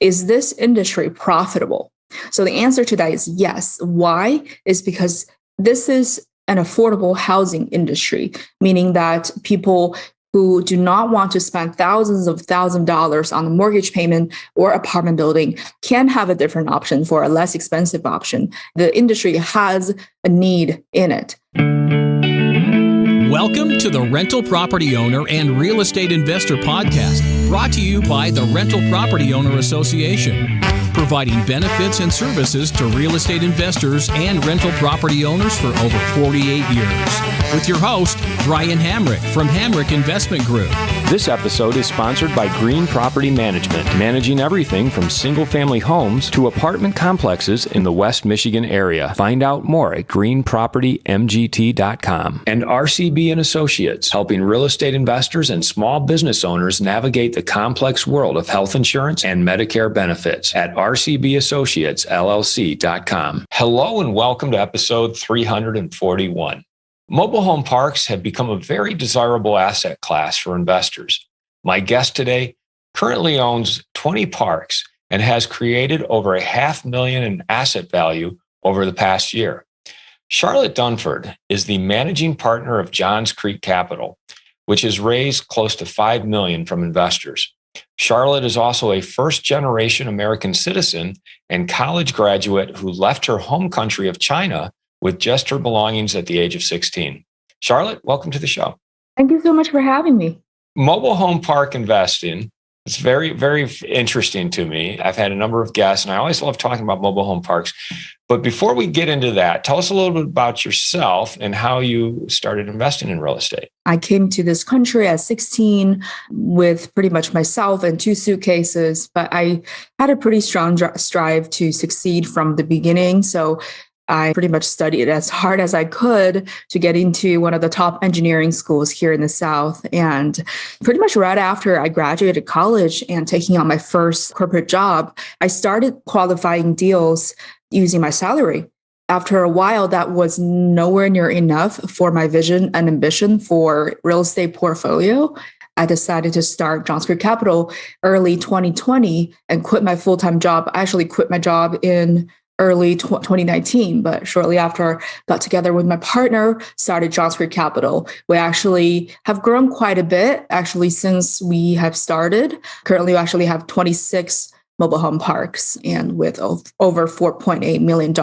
is this industry profitable? So the answer to that is yes. Why? Is because this is an affordable housing industry, meaning that people who do not want to spend thousands of dollars on a mortgage payment or apartment building can have a different option for a less expensive option. The industry has a need in it. Welcome to the Rental Property Owner and Real Estate Investor Podcast, brought to you by the Rental Property Owner Association, providing benefits and services to real estate investors and rental property owners for over 48 years. With your host, Brian Hamrick from Hamrick Investment Group. This episode is sponsored by Green Property Management, managing everything from single-family homes to apartment complexes in the West Michigan area. Find out more at greenpropertymgt.com. And RCB and Associates, helping real estate investors and small business owners navigate the complex world of health insurance and Medicare benefits at rcbassociatesllc.com. Hello and welcome to episode 341. Mobile home parks have become a very desirable asset class for investors. My guest today currently owns 20 parks and has created over $500,000 in asset value over the past year. Charlotte Dunford is the managing partner of Johns Creek Capital, which has raised close to $5 million from investors. Charlotte is also a first-generation American citizen and college graduate who left her home country of China with just her belongings at the age of 16. Charlotte, welcome to the show. Thank you so much for having me. Mobile home park investing, it's very, very interesting to me. I've had a number of guests, and I always love talking about mobile home parks. But before we get into that, tell us a little bit about yourself and how you started investing in real estate. I came to this country at 16 with pretty much myself and 2 suitcases, but I had a pretty strong drive to succeed from the beginning. So I pretty much studied as hard as I could to get into one of the top engineering schools here in the South. And pretty much right after I graduated college and taking on my first corporate job, I started qualifying deals using my salary. After a while, that was nowhere near enough for my vision and ambition for real estate portfolio. I decided to start Johns Creek Capital early 2020 and quit my full-time job. I actually quit my job in early 2019, but shortly after, got together with my partner, started Johns Creek Capital. We actually have grown quite a bit, actually, since we have started. Currently, we actually have 26 mobile home parks and with over $4.8 million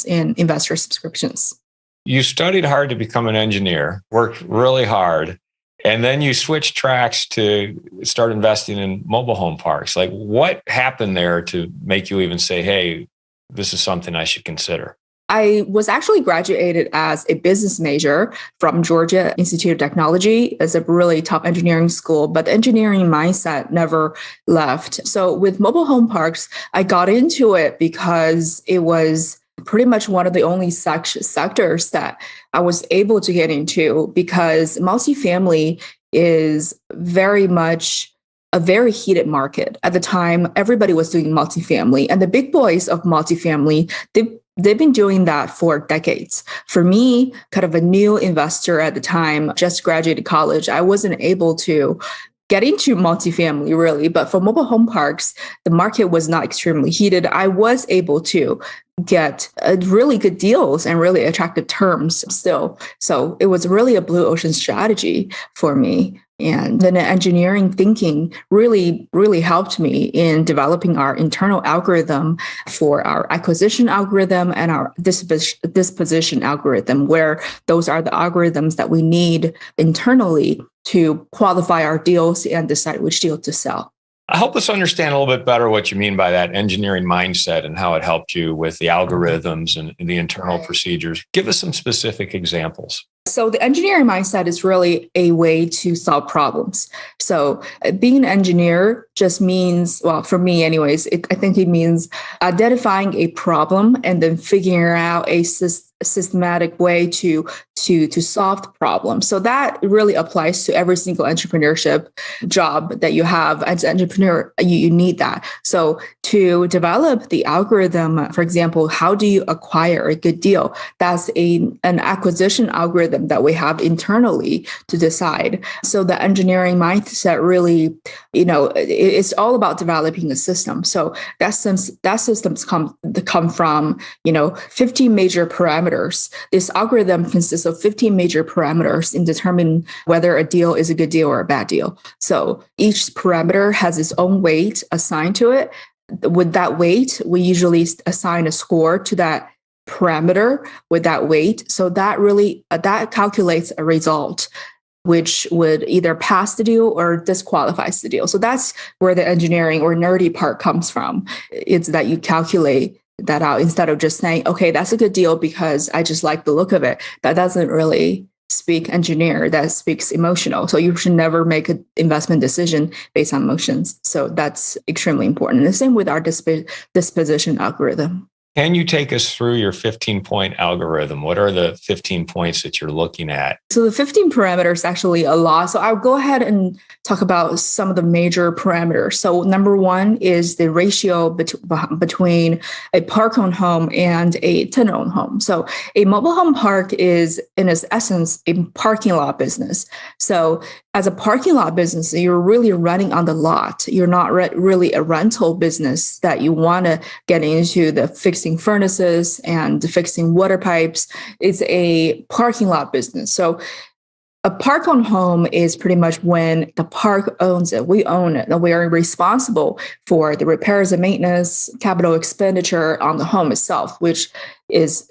in investor subscriptions. You studied hard to become an engineer, worked really hard, and then you switched tracks to start investing in mobile home parks. Like, what happened there to make you even say, hey, this is something I should consider? I was actually graduated as a business major from Georgia Institute of Technology. It's a really top engineering school, but the engineering mindset never left. So with mobile home parks, I got into it because it was pretty much one of the only sectors that I was able to get into, because multifamily is very much a very heated market. At the time, everybody was doing multifamily, and the big boys of multifamily, they've been doing that for decades. For me, kind of a new investor at the time, just graduated college, I wasn't able to get into multifamily really, but for mobile home parks, the market was not extremely heated. I was able to get really good deals and really attractive terms still. So it was really a blue ocean strategy for me. And then the engineering thinking really, really helped me in developing our internal algorithm for our acquisition algorithm and our disposition algorithm, where those are the algorithms that we need internally to qualify our deals and decide which deal to sell. Help us understand a little bit better what you mean by that engineering mindset and how it helped you with the algorithms and the internal procedures. Give us some specific examples. So the engineering mindset is really a way to solve problems. So being an engineer just means, well, for me anyways, I think it means identifying a problem and then figuring out a systematic way to solve the problem. So that really applies to every single entrepreneurship job that you have. As an entrepreneur, you need that. So to develop the algorithm, for example, how do you acquire a good deal? That's an acquisition algorithm that we have internally to decide. So the engineering mindset really, it's all about developing a system. So that systems come from, 15 major parameters. This algorithm consists of 15 major parameters in determining whether a deal is a good deal or a bad deal. So each parameter has its own weight assigned to it. With that weight, we usually assign a score to that parameter with that weight. So that calculates a result, which would either pass the deal or disqualifies the deal. So that's where the engineering or nerdy part comes from. It's that you calculate that out instead of just saying, okay, that's a good deal because I just like the look of it. That doesn't really speak engineer, that speaks emotional. So you should never make an investment decision based on emotions. So that's extremely important. And the same with our disposition algorithm. Can you take us through your 15-point algorithm? What are the 15 points that you're looking at? So the 15 parameters actually a lot. So I'll go ahead and talk about some of the major parameters. So number one is the ratio between a park-owned home and a tenant-owned home. So a mobile home park is, in its essence, a parking lot business. So as a parking lot business, you're really running on the lot. You're not really a rental business that you want to get into the fixing furnaces and fixing water pipes. It's a parking lot business. So a park-owned home is pretty much when the park owns it. We own it, and we are responsible for the repairs and maintenance, capital expenditure on the home itself, which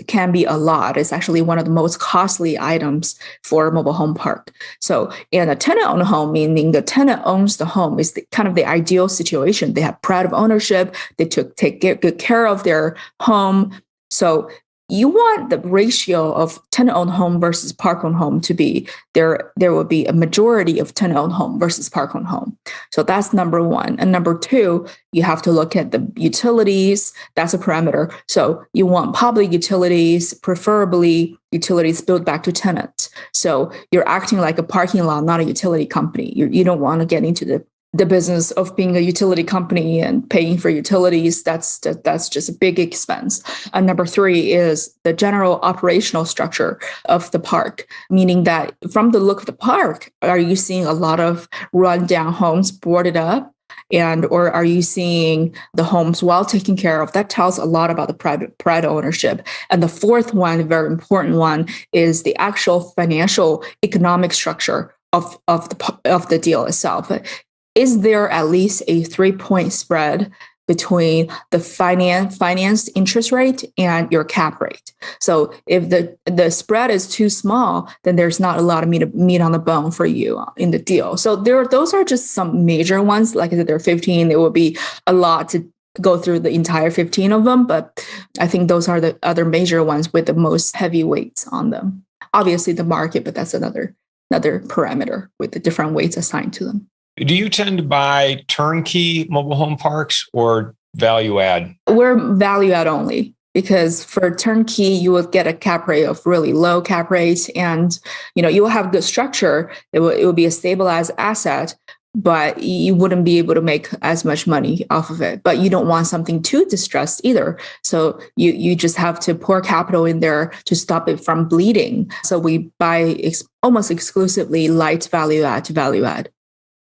can be a lot. It's actually one of the most costly items for a mobile home park. So in a tenant-owned home, meaning the tenant owns the home, is kind of the ideal situation. They have pride of ownership. They take good care of their home. So you want the ratio of tenant-owned home versus park-owned home to be there will be a majority of tenant-owned home versus park-owned home. So that's number one. And number two, you have to look at the utilities. That's a parameter. So you want public utilities, preferably utilities billed back to tenants. So you're acting like a parking lot, not a utility company. You don't want to get into the business of being a utility company and paying for utilities. That's just a big expense. And number three is the general operational structure of the park, meaning that from the look of the park, are you seeing a lot of rundown homes boarded up? Or are you seeing the homes well taken care of? That tells a lot about the pride ownership. And the fourth one, very important one, is the actual financial economic structure of the deal itself. Is there at least a 3-point spread between the financed interest rate and your cap rate? So if the spread is too small, then there's not a lot of meat on the bone for you in the deal. So those are just some major ones. Like I said, there are 15. There will be a lot to go through the entire 15 of them, but I think those are the other major ones with the most heavy weights on them. Obviously the market, but that's another parameter with the different weights assigned to them. Do you tend to buy turnkey mobile home parks or value add? We're value add only, because for turnkey, you will get a cap rate of really low cap rates, and you will have good structure. It will be a stabilized asset, but you wouldn't be able to make as much money off of it. But you don't want something too distressed either. So you just have to pour capital in there to stop it from bleeding. So we buy almost exclusively light value add to value add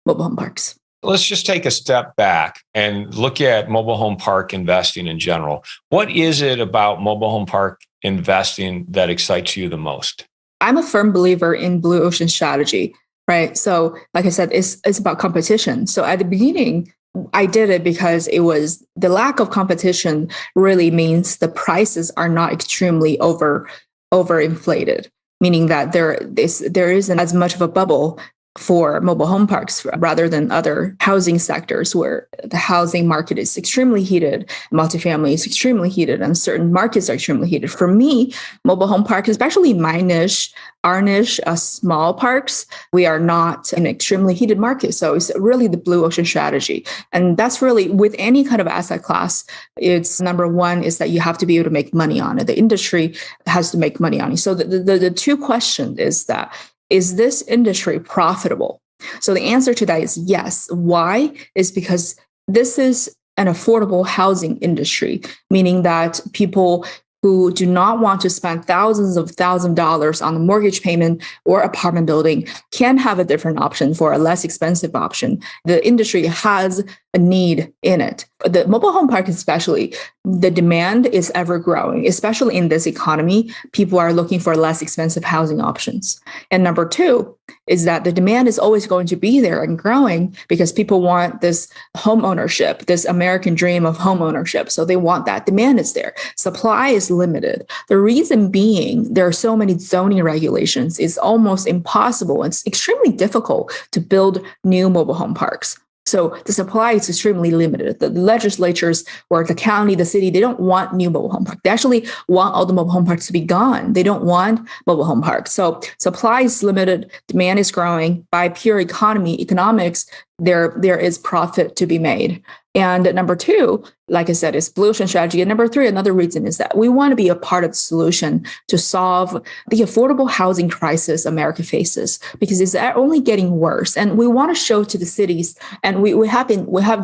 mobile home parks. Let's just take a step back and look at mobile home park investing in general. What is it about mobile home park investing that excites you the most? I'm a firm believer in blue ocean strategy, right? So like I said, it's about competition. So at the beginning, I did it because it was the lack of competition really means the prices are not extremely overinflated, meaning that there isn't as much of a bubble for mobile home parks rather than other housing sectors where the housing market is extremely heated, multifamily is extremely heated, and certain markets are extremely heated. For me, mobile home parks, especially my niche, our niche, small parks, we are not in an extremely heated market. So it's really the blue ocean strategy. And that's really with any kind of asset class, it's number one is that you have to be able to make money on it. The industry has to make money on it. So the two questions is that, is this industry profitable? So the answer to that is yes. Why? Is because this is an affordable housing industry, meaning that people who do not want to spend thousands of dollars on a mortgage payment or apartment building can have a different option for a less expensive option. The industry has a need in it. The mobile home park especially, the demand is ever growing, especially in this economy. People are looking for less expensive housing options. And number two is that the demand is always going to be there and growing because people want this home ownership, this American dream of home ownership. So they want that. Demand is there. Supply is limited. The reason being there are so many zoning regulations. It's almost impossible. It's extremely difficult to build new mobile home parks. So the supply is extremely limited. The legislatures or the county, the city, they don't want new mobile home parks. They actually want all the mobile home parks to be gone. They don't want mobile home parks. So supply is limited, demand is growing. By pure economics, there is profit to be made. And number two, like I said, is blue ocean strategy. And number three, another reason is that we want to be a part of the solution to solve the affordable housing crisis America faces, because it's only getting worse. And we want to show to the cities, and we have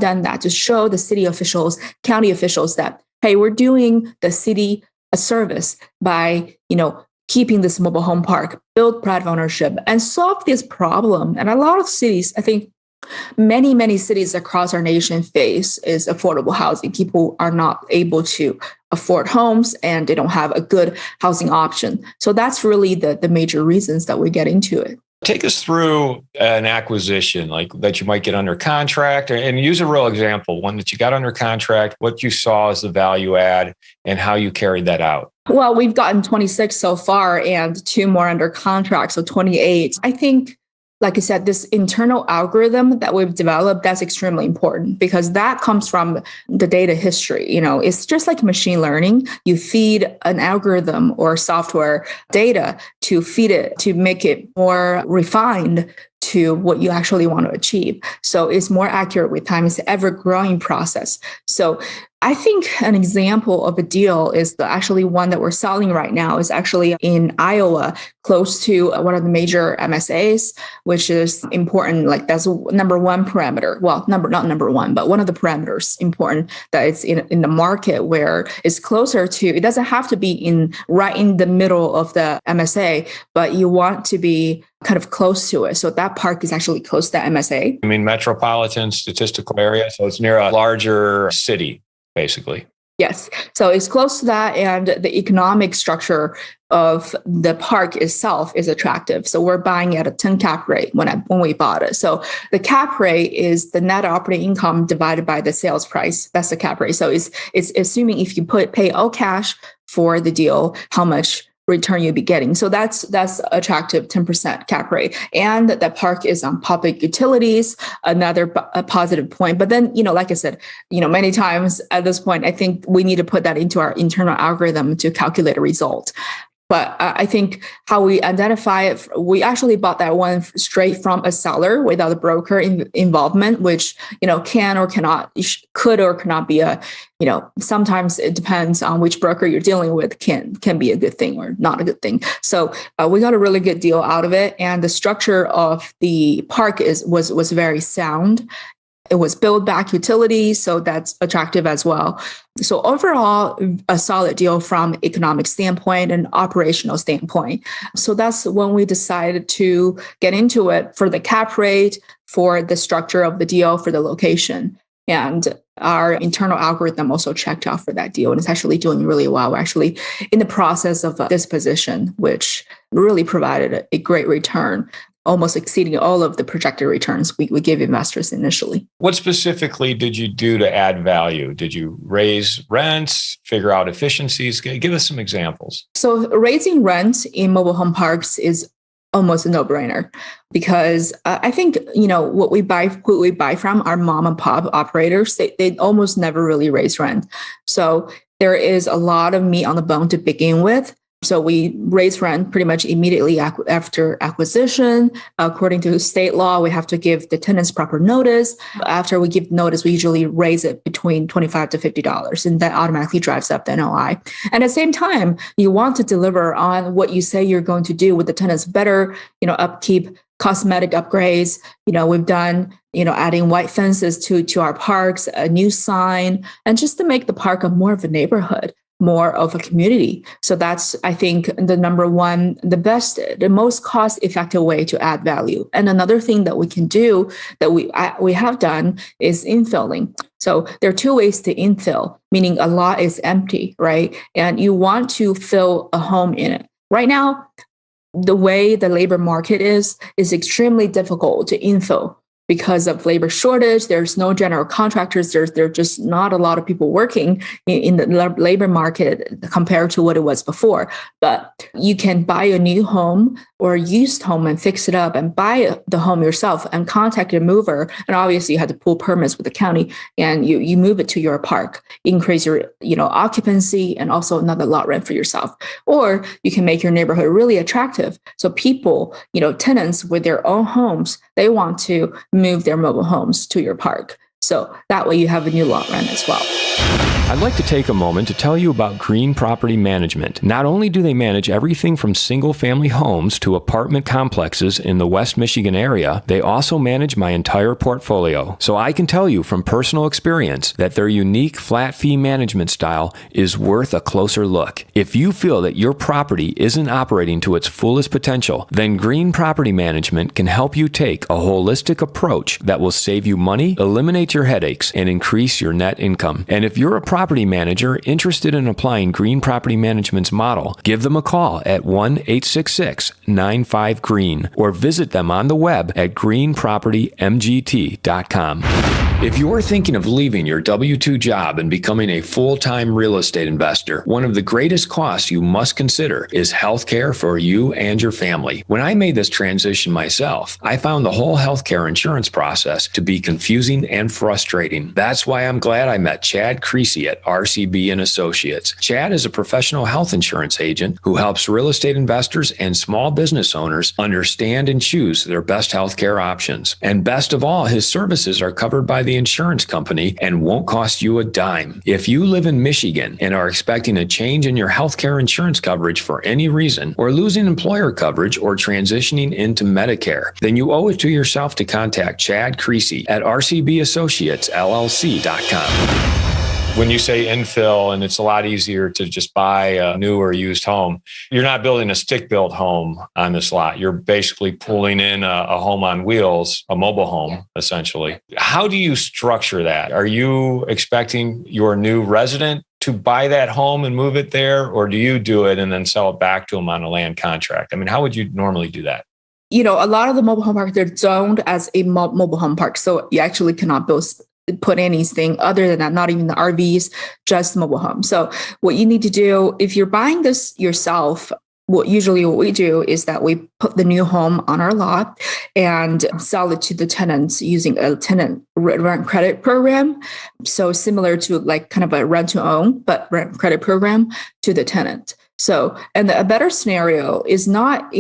done that, to show the city officials, county officials that, hey, we're doing the city a service by, keeping this mobile home park, build private ownership, and solve this problem. And a lot of cities, I think, many cities across our nation face is affordable housing. People are not able to afford homes and they don't have a good housing option. So that's really the major reasons that we get into it. Take us through an acquisition like that you might get under contract, and use a real example, one that you got under contract, what you saw as the value add and how you carried that out. Well, we've gotten 26 so far and 2 more under contract, so 28. I think, like I said, this internal algorithm that we've developed, that's extremely important because that comes from the data history. It's just like machine learning. You feed an algorithm or software data to feed it, to make it more refined to what you actually want to achieve. So it's more accurate with time. It's an ever-growing process. So I think an example of a deal is actually one that we're selling right now is actually in Iowa, close to one of the major MSAs, which is important. Like that's number one parameter. Well, not number one, but one of the parameters important that it's in the market where it's closer to, it doesn't have to be right in the middle of the MSA, but you want to be kind of close to it. So that park is actually close to MSA. I mean, metropolitan statistical area. So it's near a larger city, basically. Yes. So it's close to that. And the economic structure of the park itself is attractive. So we're buying at a 10 cap rate when we bought it. So the cap rate is the net operating income divided by the sales price. That's the cap rate. So it's assuming if you pay all cash for the deal, how much return you'll be getting. So that's attractive 10% cap rate. And that park is on public utilities, another positive point. But then, like I said, many times at this point, I think we need to put that into our internal algorithm to calculate a result. But I think how we identify it, we actually bought that one straight from a seller without a broker involvement, which, can or cannot, could or cannot be sometimes it depends on which broker you're dealing with, can be a good thing or not a good thing. So we got a really good deal out of it. And the structure of the park was very sound. It was build back utilities, so that's attractive as well. So overall, a solid deal from economic standpoint and operational standpoint. So that's when we decided to get into it for the cap rate, for the structure of the deal, for the location. And our internal algorithm also checked out for that deal, and it's actually doing really well. We're actually in the process of disposition, which really provided a great return, almost exceeding all of the projected returns we gave investors initially. What specifically did you do to add value? Did you raise rents, figure out efficiencies? Give us some examples. So raising rent in mobile home parks is almost a no-brainer because I think, what we buy from our mom and pop operators, they almost never really raise rent. So there is a lot of meat on the bone to begin with. So we raise rent pretty much immediately after acquisition. According to state law, we have to give the tenants proper notice. After we give notice, we usually raise it between $25 to $50, and that automatically drives up the NOI. And at the same time, you want to deliver on what you say you're going to do with the tenants, better, upkeep, cosmetic upgrades. We've done, adding white fences to our parks, a new sign, and just to make the park more of a neighborhood, more of a community. So that's, I think, the number one, the most cost-effective way to add value. And another thing that we can do that we have done is infilling. So there are two ways to infill, meaning a lot is empty, right? And you want to fill a home in it. Right now, the way the labor market is extremely difficult to infill. Because of labor shortage, there's no general contractors. There's just not a lot of people working in the labor market compared to what it was before. But you can buy a new home or a used home and fix it up and buy the home yourself and contact a mover. And obviously you have to pull permits with the county and you move it to your park, increase your occupancy and also another lot rent for yourself. Or you can make your neighborhood really attractive. So people, tenants with their own homes, they want to move their mobile homes to your park. So that way you have a new lot rent as well. I'd like to take a moment to tell you about Green Property Management. Not only do they manage everything from single-family homes to apartment complexes in the West Michigan area, they also manage my entire portfolio. So I can tell you from personal experience that their unique flat fee management style is worth a closer look. If you feel that your property isn't operating to its fullest potential, then Green Property Management can help you take a holistic approach that will save you money, eliminate your headaches, and increase your net income. And if you're a property manager interested in applying Green Property Management's model, give them a call at 1-866-95-GREEN or visit them on the web at greenpropertymgt.com. If you're thinking of leaving your W-2 job and becoming a full-time real estate investor, one of the greatest costs you must consider is healthcare for you and your family. When I made this transition myself, I found the whole healthcare insurance process to be confusing and frustrating. That's why I'm glad I met Chad Creasy at RCB and Associates. Chad is a professional health insurance agent who helps real estate investors and small business owners understand and choose their best healthcare options. And best of all, his services are covered by the insurance company and won't cost you a dime. If you live in Michigan and are expecting a change in your healthcare insurance coverage for any reason, or losing employer coverage or transitioning into Medicare, then you owe it to yourself to contact Chad Creasy at rcbassociatesllc.com. When you say infill and it's a lot easier to just buy a new or used home, you're not building a stick-built home on this lot. You're basically pulling in a home on wheels, a mobile home, essentially. How do you structure that? Are you expecting your new resident to buy that home and move it there, or do you do it and then sell it back to them on a land contract? I mean, how would you normally do that? A lot of the mobile home parks, they're zoned as a mobile home park. So you actually cannot put anything other than that, not even the RVs, just mobile home. So what you need to do, if you're buying this yourself, what we do is that we put the new home on our lot and sell it to the tenants using a tenant rent credit program. So similar to like kind of a rent to own, but rent credit program to the tenant. So, and a better scenario is not,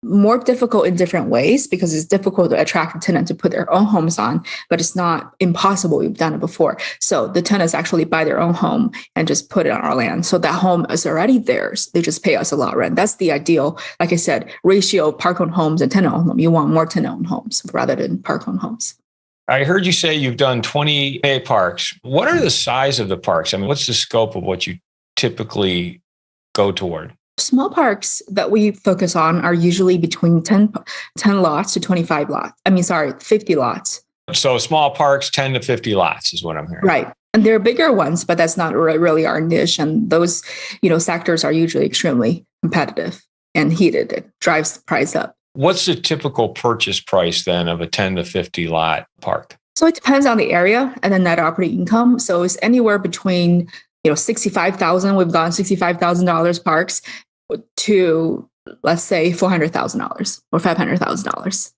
more difficult in different ways because it's difficult to attract a tenant to put their own homes on, but it's not impossible. We've done it before. So the tenants actually buy their own home and just put it on our land. So that home is already theirs. They just pay us a lot rent. That's the ideal, like I said, ratio of park-owned homes and tenant-owned homes. You want more tenant-owned homes rather than park-owned homes. I heard you say you've done 28 parks. What are the size of the parks? I mean, what's the scope of what you typically go toward? Small parks that we focus on are usually between 10 lots to 25 lots. 50 lots. So small parks, 10 to 50 lots is what I'm hearing. Right. And there are bigger ones, but that's not really our niche. And those, sectors are usually extremely competitive and heated. It drives the price up. What's the typical purchase price then of a 10 to 50 lot park? So it depends on the area and the net operating income. So it's anywhere between $65,000. We've gone $65,000 parks to let's say $400,000 or $500,000.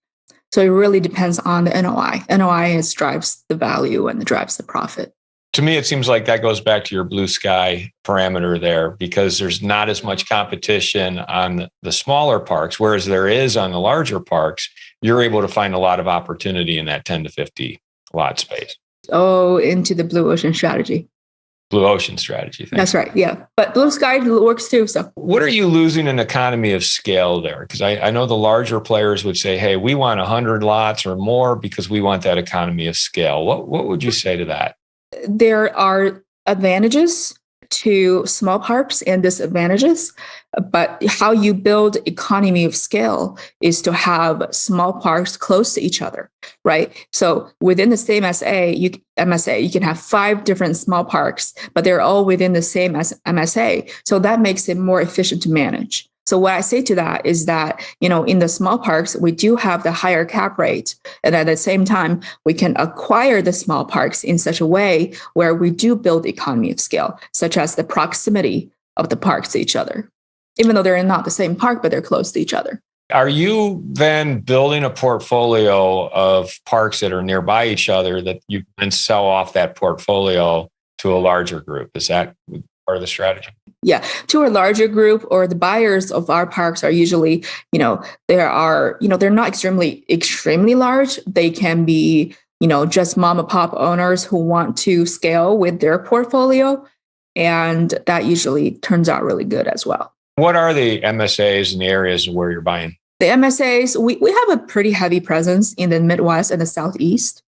So it really depends on the NOI. NOI drives the value and drives the profit. To me, it seems like that goes back to your blue sky parameter there, because there's not as much competition on the smaller parks, whereas there is on the larger parks. You're able to find a lot of opportunity in that 10 to 50 lot space. Oh, into the blue ocean strategy. Blue ocean strategy. That's right. Yeah. But blue sky works too. So what are you losing in economy of scale there? Because I know the larger players would say, hey, we want 100 lots or more because we want that economy of scale. What would you say to that? There are advantages to small parks and disadvantages, but how you build economy of scale is to have small parks close to each other, right? So within the same MSA, you can have 5 different small parks, but they're all within the same MSA. So that makes it more efficient to manage. So what I say to that is that, in the small parks, we do have the higher cap rate. And at the same time, we can acquire the small parks in such a way where we do build economy of scale, such as the proximity of the parks to each other, even though they're not the same park, but they're close to each other. Are you then building a portfolio of parks that are nearby each other that you can sell off that portfolio to a larger group? Is that part of the strategy? Yeah, to a larger group, or the buyers of our parks are usually, they're not extremely large. They can be, just mom and pop owners who want to scale with their portfolio. And that usually turns out really good as well. What are the MSAs in the areas where you're buying? The MSAs, we have a pretty heavy presence in the Midwest and the Southeast.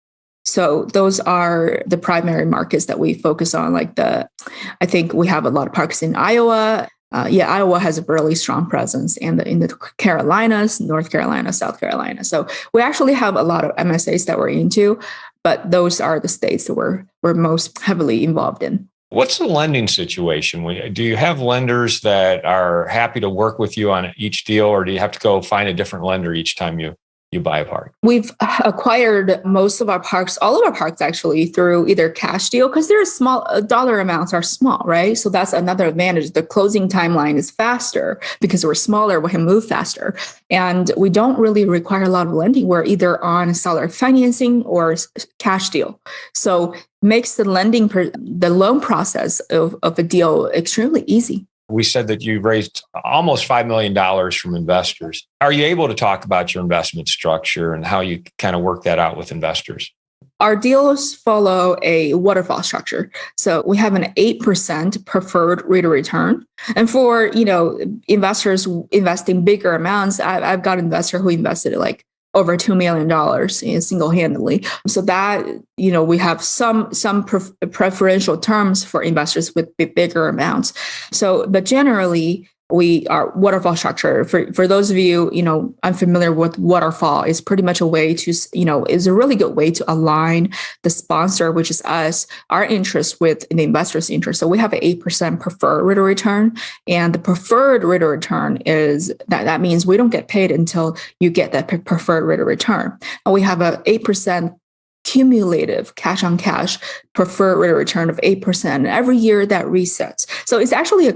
So those are the primary markets that we focus on. I think we have a lot of parks in Iowa. Iowa has a really strong presence, and in the Carolinas, North Carolina, South Carolina. So we actually have a lot of MSAs that we're into, but those are the states that we're most heavily involved in. What's the lending situation? Do you have lenders that are happy to work with you on each deal, or do you have to go find a different lender each time you buy a park? We've acquired most of our parks, all of our parks actually, through either cash deal, because their small dollar amounts are small, right? So that's another advantage. The closing timeline is faster because we're smaller, we can move faster. And we don't really require a lot of lending. We're either on seller financing or cash deal. So makes the loan process of a deal extremely easy. We said that you raised almost $5 million from investors. Are you able to talk about your investment structure and how you kind of work that out with investors? Our deals follow a waterfall structure. So we have an 8% preferred rate of return. And for, investors investing bigger amounts, I've got an investor who invested over $2 million single-handedly. So that, we have some preferential terms for investors with bigger amounts. So, but generally, we are waterfall structure. For those of you, unfamiliar with waterfall, is pretty much a way to, is a really good way to align the sponsor, which is us, our interest with the investor's interest. So we have an 8% preferred rate of return, and the preferred rate of return is that means we don't get paid until you get that preferred rate of return. And we have a 8% cumulative cash on cash preferred rate of return of 8%. And every year that resets. So it's actually a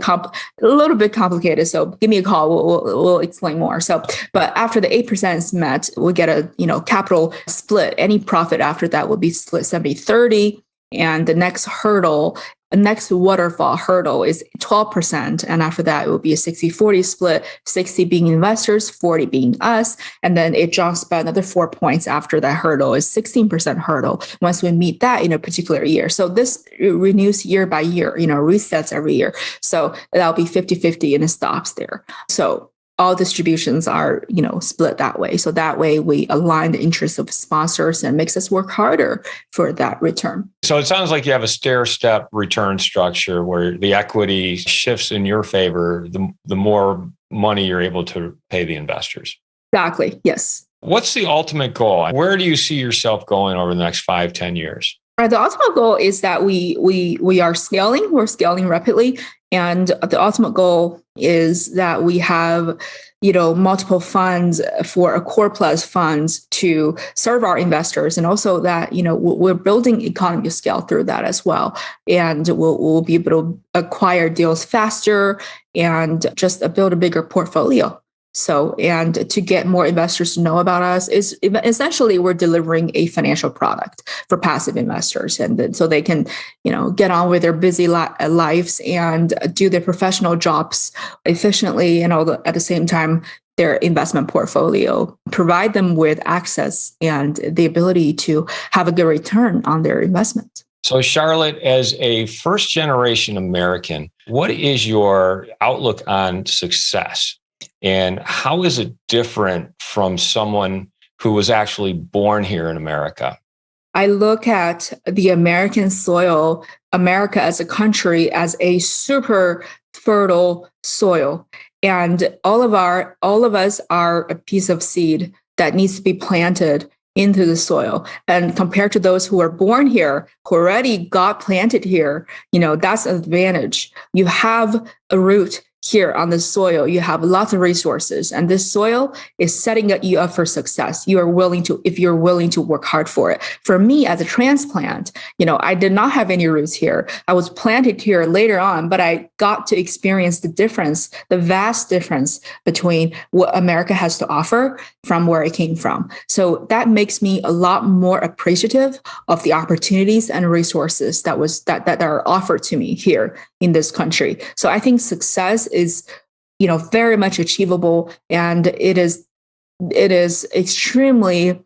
little bit complicated. So give me a call. We'll explain more. So, but after the 8% is met, we get a capital split. Any profit after that will be split 70-30. And the next waterfall hurdle is 12%. And after that, it will be a 60-40 split, 60 being investors, 40 being us. And then it jumps by another 4 points after that hurdle is 16% hurdle once we meet that in a particular year. So this renews year by year, resets every year. So that'll be 50-50 and it stops there. So all distributions are, split that way. So that way we align the interests of sponsors and makes us work harder for that return. So it sounds like you have a stair-step return structure where the equity shifts in your favor, the more money you're able to pay the investors. Exactly. Yes. What's the ultimate goal? Where do you see yourself going over the next 5-10 years? The ultimate goal is that we are scaling. We're scaling rapidly. And the ultimate goal is that we have, multiple funds for a core plus funds to serve our investors. And also that, we're building economy of scale through that as well. And we'll be able to acquire deals faster and just build a bigger portfolio. So, and to get more investors to know about us is essentially we're delivering a financial product for passive investors. And then, so they can, get on with their busy lives and do their professional jobs efficiently and at the same time, their investment portfolio, provide them with access and the ability to have a good return on their investment. So, Charlotte, as a first generation American, what is your outlook on success? And how is it different from someone who was actually born here in America? I look at the American soil, America as a country, as a super fertile soil. And all of us are a piece of seed that needs to be planted into the soil. And compared to those who are born here, who already got planted here, that's an advantage. You have a root here on the soil. You have lots of resources, and this soil is setting you up for success. If you're willing to work hard for it. For me, as a transplant, I did not have any roots here. I was planted here later on, but I got to experience the vast difference between what America has to offer from where I came from. So that makes me a lot more appreciative of the opportunities and resources that are offered to me here in this country. So I think success is, very much achievable, and it is extremely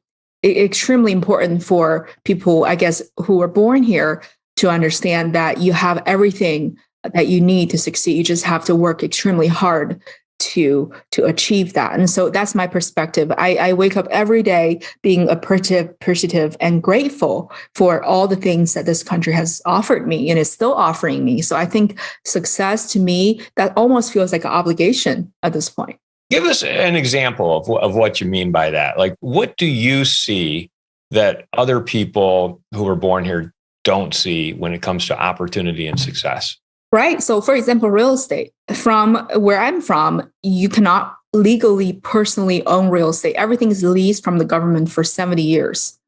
important for people, I guess, who are born here to understand that you have everything that you need to succeed. You just have to work extremely hard to achieve that. And so that's my perspective. I wake up every day being appreciative and grateful for all the things that this country has offered me and is still offering me. So I think success to me, that almost feels like an obligation at this point. Give us an example of what you mean by that. Like, what do you see that other people who were born here don't see when it comes to opportunity and success? Right. So, for example, real estate. From where I'm from, you cannot legally, personally own real estate. Everything is leased from the government for 70 years.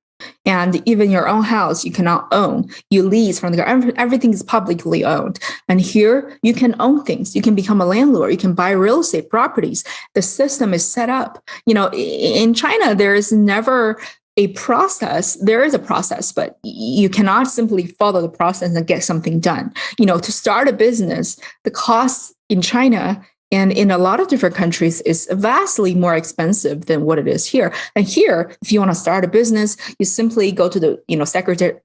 And even your own house, you cannot own. You lease from the government. Everything is publicly owned. And here, you can own things. You can become a landlord. You can buy real estate properties. The system is set up. In China, there is never a process. There is a process, but you cannot simply follow the process and get something done. To start a business, the costs in China and in a lot of different countries is vastly more expensive than what it is here. And here, if you want to start a business, you simply go to the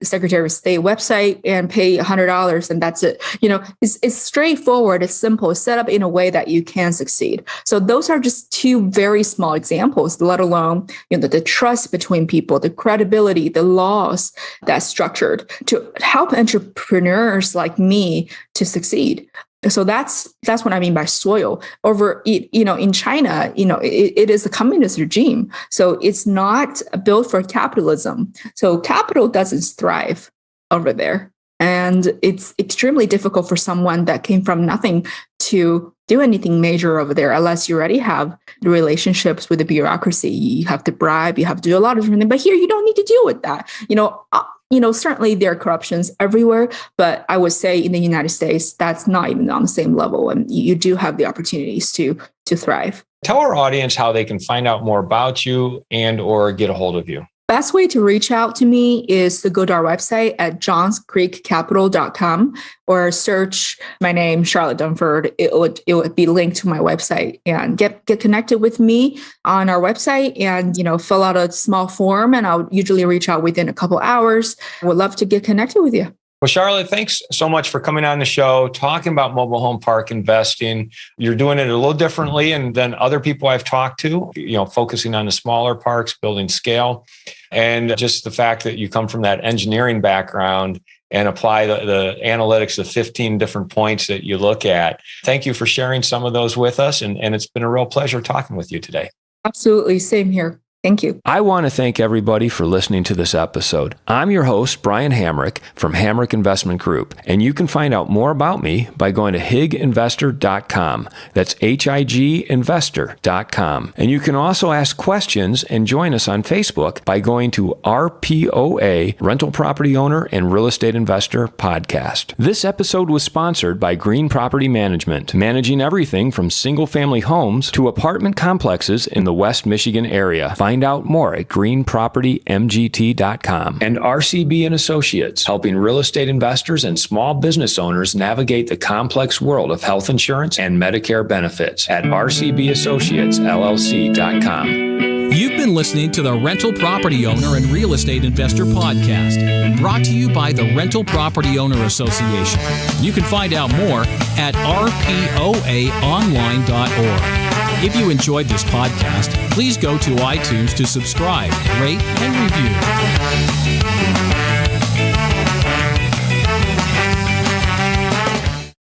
Secretary of State website and pay $100, and that's it. It's straightforward. It's simple. It's set up in a way that you can succeed. So those are just two very small examples. Let alone the trust between people, the credibility, the laws that's structured to help entrepreneurs like me to succeed. So that's what I mean by soil. In China, it is a communist regime. So it's not built for capitalism. So capital doesn't thrive over there. And it's extremely difficult for someone that came from nothing to do anything major over there, unless you already have the relationships with the bureaucracy. You have to bribe, you have to do a lot of different things. But here you don't need to deal with that. Certainly there are corruptions everywhere, but I would say in the United States, that's not even on the same level. And you do have the opportunities to thrive. Tell our audience how they can find out more about you and or get a hold of you. Best way to reach out to me is to go to our website at johnscreekcapital.com or search my name, Charlotte Dunford. It would be linked to my website, and get connected with me on our website and, fill out a small form, and I'll usually reach out within a couple hours. I would love to get connected with you. Well, Charlotte, thanks so much for coming on the show, talking about mobile home park investing. You're doing it a little differently than other people I've talked to, focusing on the smaller parks, building scale, and just the fact that you come from that engineering background and apply the analytics of 15 different points that you look at. Thank you for sharing some of those with us. And it's been a real pleasure talking with you today. Absolutely. Same here. Thank you. I want to thank everybody for listening to this episode. I'm your host, Brian Hamrick from Hamrick Investment Group, and you can find out more about me by going to higinvestor.com. That's higinvestor.com. And you can also ask questions and join us on Facebook by going to RPOA, Rental Property Owner and Real Estate Investor Podcast. This episode was sponsored by Green Property Management, managing everything from single-family homes to apartment complexes in the West Michigan area. Find out more at greenpropertymgt.com. And RCB and Associates, helping real estate investors and small business owners navigate the complex world of health insurance and Medicare benefits at rcbassociatesllc.com. You've been listening to the Rental Property Owner and Real Estate Investor Podcast, brought to you by the Rental Property Owner Association. You can find out more at rpoaonline.org. If you enjoyed this podcast, please go to iTunes to subscribe, rate, and review.